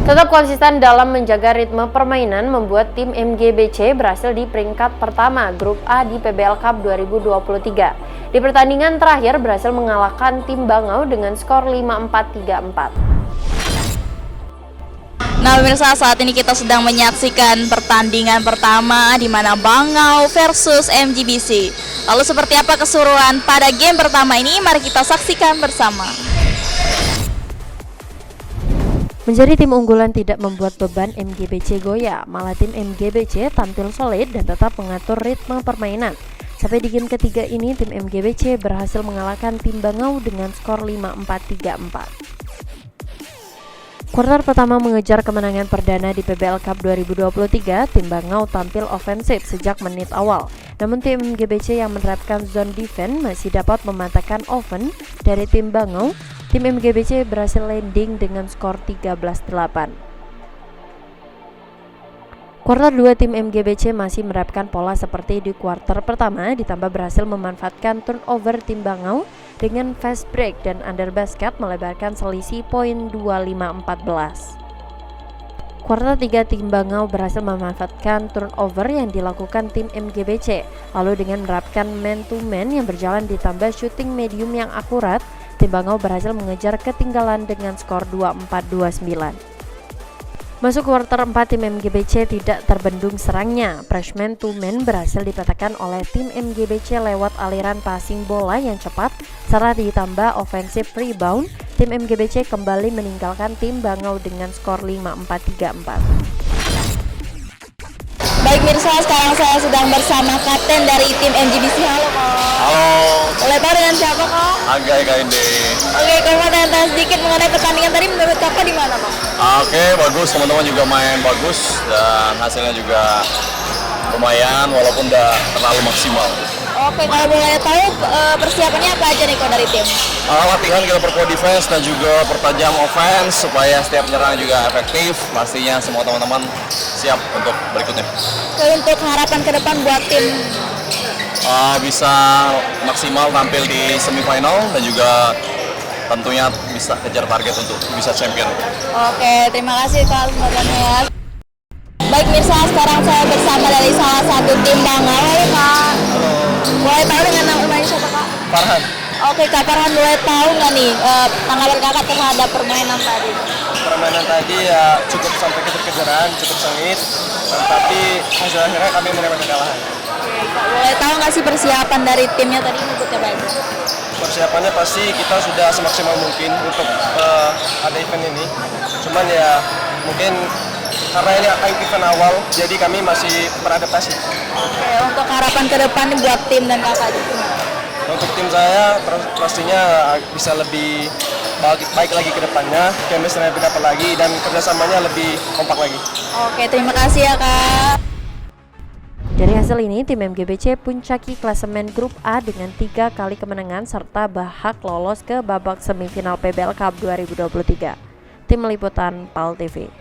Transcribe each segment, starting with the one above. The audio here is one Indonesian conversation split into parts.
Tetap konsisten dalam menjaga ritme permainan membuat tim MGBC berhasil di peringkat pertama Grup A di PBL Cup 2023. Di pertandingan terakhir berhasil mengalahkan tim Bangau dengan skor 5-4, 3-4. Nah pemirsa, saat ini kita sedang menyaksikan pertandingan pertama di mana Bangau versus MGBC. Lalu seperti apa keseruan pada game pertama ini? Mari kita saksikan bersama. Menjadi tim unggulan tidak membuat beban MGBC goyah, malah tim MGBC tampil solid dan tetap mengatur ritme permainan. Sampai di game ketiga ini, tim MGBC berhasil mengalahkan tim Bangau dengan skor 5-4, 3-4. Kuarter pertama mengejar kemenangan perdana di PBL Cup 2023, tim Bangau tampil ofensif sejak menit awal. Namun tim MGBC yang menerapkan zone defense masih dapat mematahkan offense dari tim Bangau. Tim MGBC berhasil landing dengan skor 13-8. Kuarter 2 tim MGBC masih menerapkan pola seperti di kuarter pertama, ditambah berhasil memanfaatkan turnover tim Bangau dengan fast break dan under basket melebarkan selisih poin 25-14. Kuarter 3 tim Bangau berhasil memanfaatkan turnover yang dilakukan tim MGBC, lalu dengan menerapkan man to man yang berjalan ditambah shooting medium yang akurat, tim Bangau berhasil mengejar ketinggalan dengan skor 24-29. Masuk kuarter 4, tim MGBC tidak terbendung serangnya. Press man to man berhasil dipatahkan oleh tim MGBC lewat aliran passing bola yang cepat, serta ditambah offensive rebound. Tim MGBC kembali meninggalkan tim Bangau dengan skor 5-4, 3-4. Baik mirsa, sekarang saya sedang bersama kapten dari tim MGBC. Halo Kak. Halo. Boleh tahu dengan siapa Kak? Agai Kainde. Oke, kalau mau tanya sedikit mengenai pertandingan tadi, menurut Kakak di mana Kak? Oke, bagus, teman-teman juga main bagus dan hasilnya juga lumayan walaupun tidak terlalu maksimal. Oke, kalau boleh tahu persiapannya apa aja nih Kak dari tim? Latihan kita perkuat defense dan juga pertajam offense supaya setiap penyerang juga efektif. Pastinya semua teman-teman siap untuk berikutnya. Untuk harapan ke depan buat tim? Bisa maksimal tampil di semifinal dan juga tentunya bisa kejar target untuk bisa champion. Oke, terima kasih Kak kesempatannya ya. Baik mirsa, sekarang saya bersama dari salah satu tim Bangau. Halo Kak. Halo. Boleh tahu dengan namanya siapa Kak? Farhan. Oke Kak Farhan, boleh tahu nggak nih tanggapan Kakak terhadap permainan tadi? Permainan tadi ya cukup sampai kejar-kejaran, cukup sengit, tapi hasil akhirnya kami menerima kekalahan. Oke, Kak, boleh tahu nggak sih persiapan dari timnya tadi untuk apa aja? Persiapannya pasti kita sudah semaksimal mungkin untuk ada event ini. Cuman ya mungkin karena ini event awal, jadi kami masih beradaptasi. Oke, untuk harapan ke depan buat tim dan Kakak gitu. Untuk tim saya pastinya bisa lebih baik lagi ke depannya, chemistry lebih dapat lagi dan kerjasamanya lebih kompak lagi. Oke, terima kasih ya Kak. Dari hasil ini, tim MGBC puncaki klasemen Grup A dengan 3 kali kemenangan serta berhak lolos ke babak semifinal PBL Cup 2023. Tim Liputan PAL TV.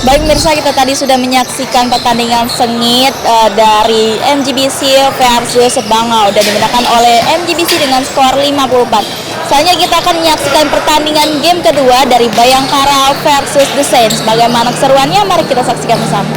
Baik mirsa, kita tadi sudah menyaksikan pertandingan sengit dari MGBC versus Bangau dan dimenangkan oleh MGBC dengan skor 54. Selanjutnya kita akan menyaksikan pertandingan game kedua dari Bayangkara versus The Saints. Bagaimana keseruannya? Mari kita saksikan bersama.